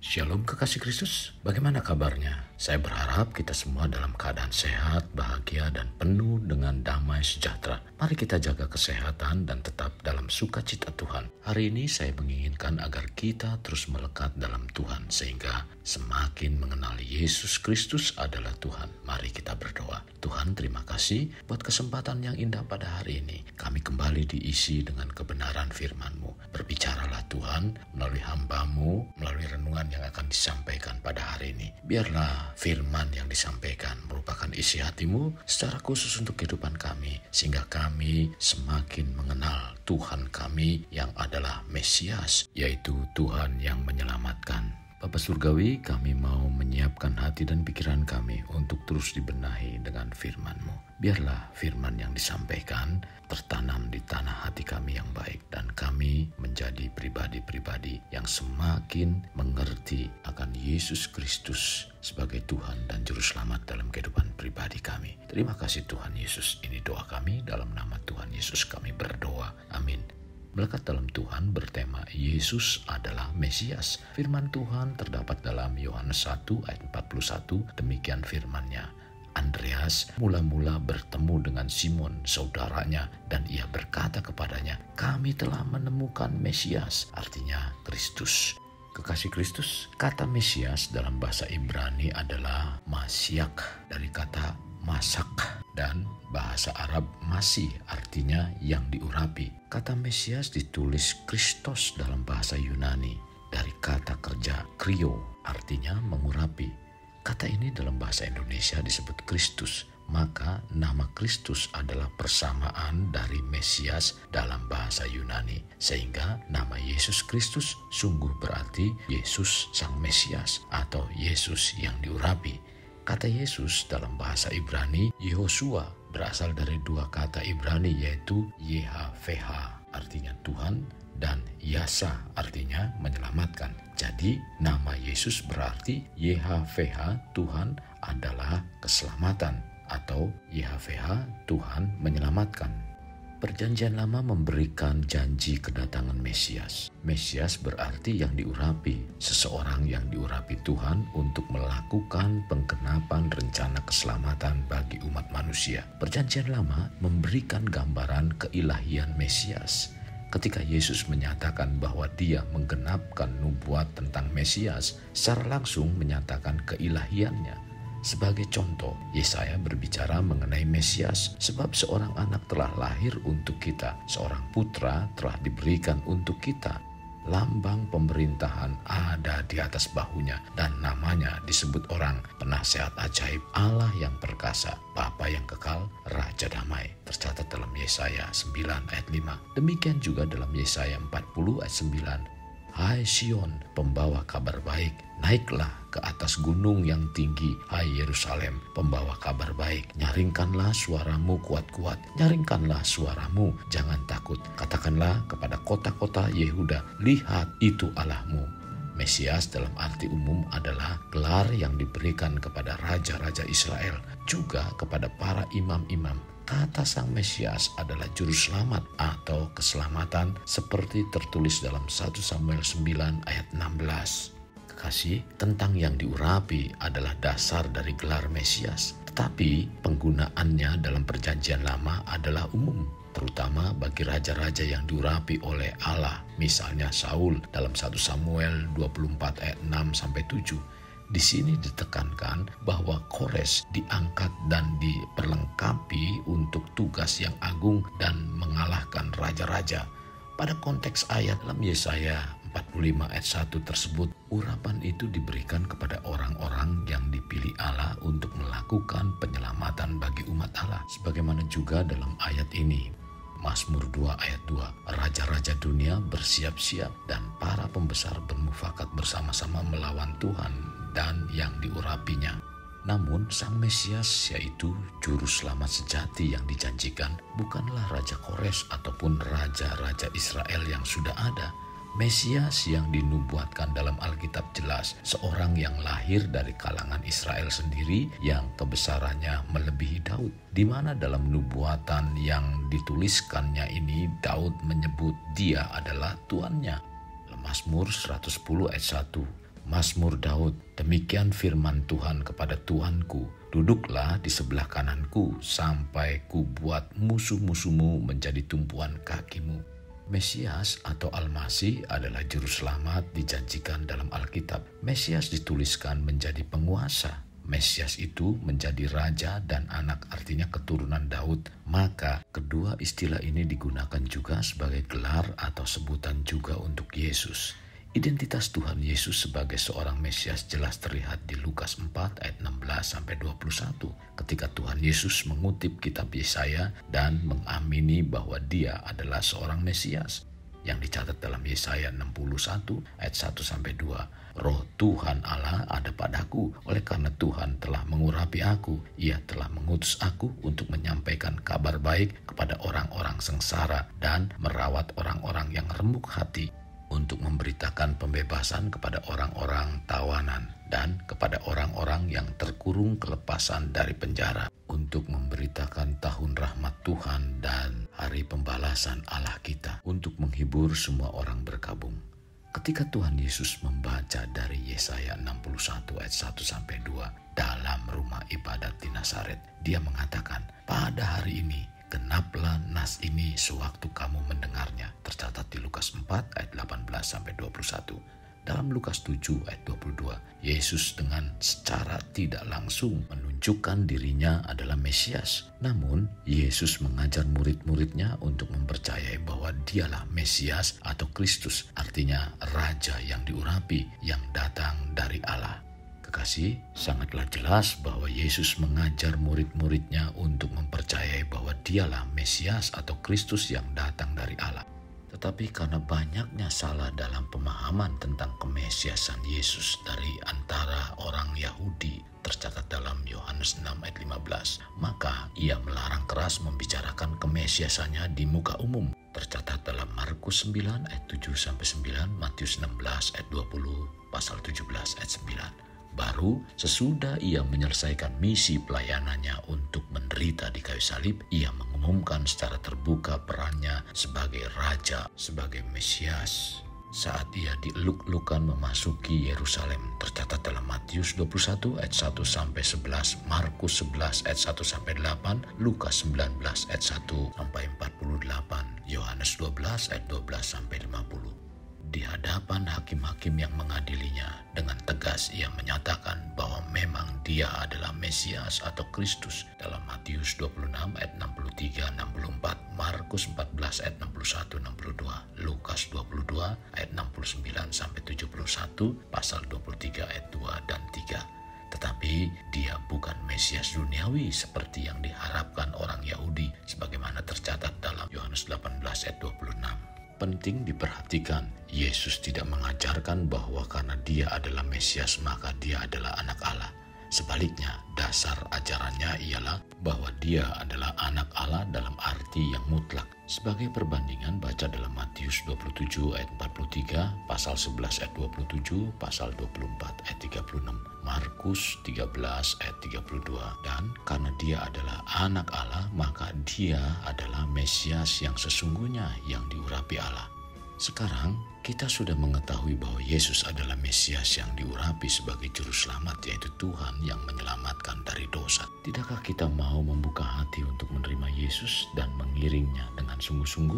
Shalom kekasih Kristus, bagaimana kabarnya? Saya berharap kita semua dalam keadaan sehat, bahagia, dan penuh dengan damai sejahtera. Mari kita jaga kesehatan dan tetap dalam sukacita Tuhan. Hari ini saya menginginkan agar kita terus melekat dalam Tuhan sehingga semakin mengenal Yesus Kristus adalah Tuhan. Mari kita berdoa. Tuhan, terima kasih buat kesempatan yang indah pada hari ini. Kami kembali diisi dengan kebenaran firman-Mu. Berbicaralah Tuhan melalui hamba-Mu, melalui renungan yang akan disampaikan pada hari ini. Biarlah firman yang disampaikan merupakan isi hati-Mu secara khusus untuk kehidupan kami, sehingga kami semakin mengenal Tuhan kami yang adalah Mesias, yaitu Tuhan yang menyelamatkan. Bapa Surgawi, kami mau menyiapkan hati dan pikiran kami untuk terus dibenahi dengan firman-Mu. Biarlah firman yang disampaikan tertanam di tanah hati kami yang baik, dan kami menjadi pribadi-pribadi yang semakin mengerti akan Yesus Kristus sebagai Tuhan dan Juru Selamat dalam kehidupan pribadi kami. Terima kasih Tuhan Yesus, ini doa kami dalam nama Tuhan Yesus kami berdoa. Amin. Melekat dalam Tuhan bertema Yesus adalah Mesias. Firman Tuhan terdapat dalam Yohanes 1 ayat 41, demikian firman-Nya. Andreas mula-mula bertemu dengan Simon, saudaranya, dan ia berkata kepadanya, "Kami telah menemukan Mesias," artinya Kristus. Kekasih Kristus, kata Mesias dalam bahasa Ibrani adalah Masyak, dari kata masak, dan bahasa Arab masih artinya yang diurapi. Kata Mesias ditulis Kristos dalam bahasa Yunani dari kata kerja krio, artinya mengurapi. Kata ini dalam bahasa Indonesia disebut Kristus, maka nama Kristus adalah persamaan dari Mesias dalam bahasa Yunani, sehingga nama Yesus Kristus sungguh berarti Yesus Sang Mesias atau Yesus yang diurapi. Kata Yesus dalam bahasa Ibrani Yehosua berasal dari dua kata Ibrani, yaitu YHVH artinya Tuhan dan Yasa artinya menyelamatkan. Jadi nama Yesus berarti YHVH, Tuhan adalah keselamatan, atau YHVH, Tuhan menyelamatkan. Perjanjian Lama memberikan janji kedatangan Mesias. Mesias berarti yang diurapi, seseorang yang diurapi Tuhan untuk melakukan penggenapan rencana keselamatan bagi umat manusia. Perjanjian Lama memberikan gambaran keilahian Mesias. Ketika Yesus menyatakan bahwa Dia menggenapkan nubuat tentang Mesias, secara langsung menyatakan keilahiannya. Sebagai contoh, Yesaya berbicara mengenai Mesias, sebab seorang anak telah lahir untuk kita, seorang putra telah diberikan untuk kita. Lambang pemerintahan ada di atas bahunya, dan namanya disebut orang Penasehat Ajaib, Allah yang perkasa, Bapa yang kekal, Raja Damai. Tercatat dalam Yesaya 9 ayat 5. Demikian juga dalam Yesaya 40 ayat 9. Hai Sion, pembawa kabar baik, naiklah ke atas gunung yang tinggi, hai Yerusalem, pembawa kabar baik. Nyaringkanlah suaramu kuat-kuat, nyaringkanlah suaramu, jangan takut. Katakanlah kepada kota-kota Yehuda, lihat itu Allahmu. Mesias dalam arti umum adalah gelar yang diberikan kepada raja-raja Israel, juga kepada para imam-imam. Kata Sang Mesias adalah Juru Selamat atau keselamatan, seperti tertulis dalam 1 Samuel 9 ayat 16. Kekasih, tentang yang diurapi adalah dasar dari gelar Mesias, tetapi penggunaannya dalam Perjanjian Lama adalah umum, terutama bagi raja-raja yang diurapi oleh Allah, misalnya Saul dalam 1 Samuel 24 ayat 6-7. Di sini ditekankan bahwa Kores diangkat dan diperlengkapi untuk tugas yang agung dan mengalahkan raja-raja. Pada konteks ayat dalam Yesaya 45 ayat 1 tersebut, urapan itu diberikan kepada orang-orang yang dipilih Allah untuk melakukan penyelamatan bagi umat Allah. Sebagaimana juga dalam ayat ini, Mazmur 2 ayat 2, raja-raja dunia bersiap-siap dan para pembesar bermufakat bersama-sama melawan Tuhan dan yang diurapinya. Namun Sang Mesias, yaitu Juru Selamat sejati yang dijanjikan, bukanlah Raja Kores ataupun raja-raja Israel yang sudah ada. Mesias yang dinubuatkan dalam Alkitab jelas seorang yang lahir dari kalangan Israel sendiri yang kebesarannya melebihi Daud, di mana dalam nubuatan yang dituliskannya ini Daud menyebut dia adalah tuannya. Mazmur 110 ayat 1, Mazmur Daud, demikian firman Tuhan kepada Tuanku, duduklah di sebelah kananku sampai ku buat musuh-musuhmu menjadi tumpuan kakimu. Mesias atau Al-Masih adalah juru selamat dijanjikan dalam Alkitab. Mesias dituliskan menjadi penguasa. Mesias itu menjadi raja dan anak, artinya keturunan Daud. Maka kedua istilah ini digunakan juga sebagai gelar atau sebutan juga untuk Yesus. Identitas Tuhan Yesus sebagai seorang Mesias jelas terlihat di Lukas 4 ayat 16-21 ketika Tuhan Yesus mengutip kitab Yesaya dan mengamini bahwa dia adalah seorang Mesias. Yang dicatat dalam Yesaya 61 ayat 1-2. Roh Tuhan Allah ada padaku, oleh karena Tuhan telah mengurapi aku. Ia telah mengutus aku untuk menyampaikan kabar baik kepada orang-orang sengsara dan merawat orang-orang yang remuk hati, untuk memberitakan pembebasan kepada orang-orang tawanan dan kepada orang-orang yang terkurung kelepasan dari penjara, untuk memberitakan tahun rahmat Tuhan dan hari pembalasan Allah kita, untuk menghibur semua orang berkabung. Ketika Tuhan Yesus membaca dari Yesaya 61 ayat 1-2 dalam rumah ibadat di Nazaret, dia mengatakan, pada hari ini genaplah nas ini sewaktu kamu mendengarnya. Tercatat di Lukas 4 ayat 18-21. Dalam Lukas 7 ayat 22, Yesus dengan secara tidak langsung menunjukkan dirinya adalah Mesias. Namun, Yesus mengajar murid-muridnya untuk mempercayai bahwa dialah Mesias atau Kristus, artinya Raja yang diurapi, yang datang dari Allah. Kekasih, sangatlah jelas bahwa Yesus mengajar murid-muridnya untuk mempercayai bahwa dialah Mesias atau Kristus yang datang dari Allah. Tetapi karena banyaknya salah dalam pemahaman tentang kemesiasan Yesus dari antara orang Yahudi, tercatat dalam Yohanes 6 ayat 15, maka ia melarang keras membicarakan kemesiasannya di muka umum. Tercatat dalam Markus 9 ayat 7-9, Matius 16 ayat 20, pasal 17 ayat 9. Baru sesudah ia menyelesaikan misi pelayanannya untuk menderita di kayu salib, ia mengumumkan secara terbuka perannya sebagai Raja, sebagai Mesias. Saat ia dieluk-elukan memasuki Yerusalem, tercatat dalam Matius 21 ayat 1-11, Markus 11 ayat 1-8, Lukas 19 ayat 1-48, Yohanes 12 ayat 12-50. Di hadapan hakim-hakim yang mengadilinya, dengan tegas ia menyatakan bahwa memang dia adalah Mesias atau Kristus dalam Matius 26 ayat 63-64, Markus 14 ayat 61-62, Lukas 22 ayat 69-71, pasal 23 ayat 2 dan 3. Tetapi dia bukan Mesias duniawi seperti yang diharapkan orang Yahudi, sebagaimana tercatat dalam Yohanes 18 ayat 26. Penting diperhatikan, Yesus tidak mengajarkan bahwa karena dia adalah Mesias maka dia adalah anak Allah. Sebaliknya, dasar ajarannya ialah bahwa dia adalah anak Allah dalam arti yang mutlak. Sebagai perbandingan, baca dalam Matius 27 ayat 43, pasal 11 ayat 27, pasal 24 ayat 36, Markus 13 ayat 32. Dan karena dia adalah anak Allah, maka dia adalah Mesias yang sesungguhnya yang diurapi Allah. Sekarang kita sudah mengetahui bahwa Yesus adalah Mesias yang diurapi sebagai juru selamat, yaitu Tuhan yang menyelamatkan dari dosa. Tidakkah kita mau membuka hati untuk menerima Yesus dan mengiringnya dengan sungguh-sungguh?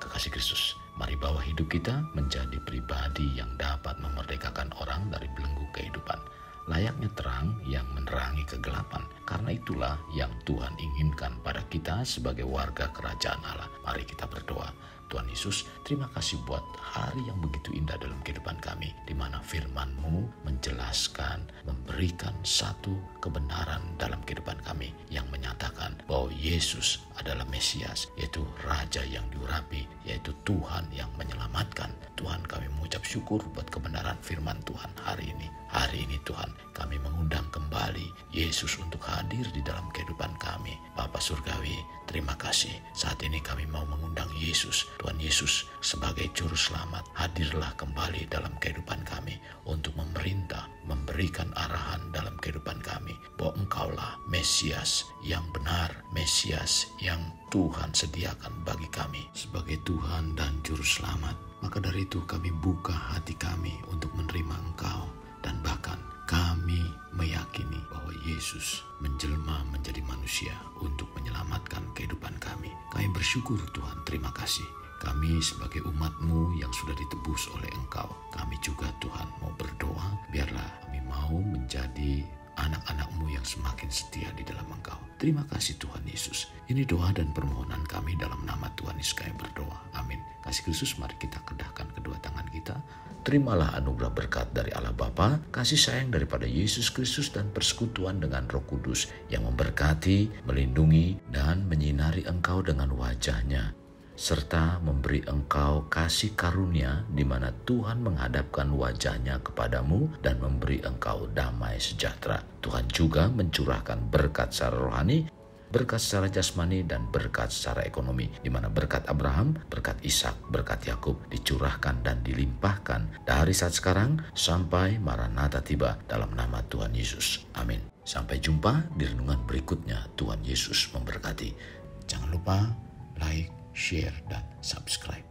Kekasih Kristus, mari bawa hidup kita menjadi pribadi yang dapat memerdekakan orang dari belenggu kehidupan, layaknya terang yang menerangi kegelapan. Karena itulah yang Tuhan inginkan pada kita sebagai warga kerajaan Allah. Mari kita berdoa. Tuhan Yesus, terima kasih buat hari yang begitu indah dalam kehidupan kami, di mana firman-Mu menjelaskan, memberikan satu kebenaran dalam kehidupan kami yang menyatakan bahwa Yesus adalah Mesias, yaitu Raja yang diurapi, yaitu Tuhan yang menyelamatkan. Tuhan, kami mengucap syukur buat kebenaran firman Tuhan hari ini. Hari ini Tuhan, kami mengundang kembali Yesus untuk hadir di dalam kehidupan kami. Bapa Surgawi, terima kasih. Saat ini kami mau mengundang Yesus, Tuhan Yesus sebagai Juru Selamat. Hadirlah kembali dalam kehidupan kami untuk memerintah, memberikan arahan dalam kehidupan kami. Bahwa Engkaulah Mesias yang benar, Mesias yang Tuhan sediakan bagi kami sebagai Tuhan dan Juru Selamat. Maka dari itu kami buka hati kami untuk menerima Engkau, dan bahkan kami meyakini bahwa Yesus menjelma menjadi manusia untuk menyelamatkan kehidupan kami. Kami bersyukur Tuhan, terima kasih. Kami sebagai umat-Mu yang sudah ditebus oleh Engkau, kami juga Tuhan mau berdoa, biarlah kami mau menjadi anak-anak-Mu yang semakin setia di dalam Engkau. Terima kasih Tuhan Yesus. Ini doa dan permohonan kami dalam nama Tuhan Yesus kami berdoa. Amin. Kasih Kristus, mari kita kedahkan kedua tangan kita. Terimalah anugerah berkat dari Allah Bapa, kasih sayang daripada Yesus Kristus, dan persekutuan dengan Roh Kudus yang memberkati, melindungi, dan menyinari engkau dengan wajah-Nya, serta memberi engkau kasih karunia di mana Tuhan menghadapkan wajah-Nya kepadamu dan memberi engkau damai sejahtera. Tuhan juga mencurahkan berkat secara rohani, berkat secara jasmani, dan berkat secara ekonomi, di mana berkat Abraham, berkat Ishak, berkat Yakub dicurahkan dan dilimpahkan dari saat sekarang sampai Maranatha tiba, dalam nama Tuhan Yesus. Amin. Sampai jumpa di renungan berikutnya. Tuhan Yesus memberkati. Jangan lupa like, share, dan subscribe.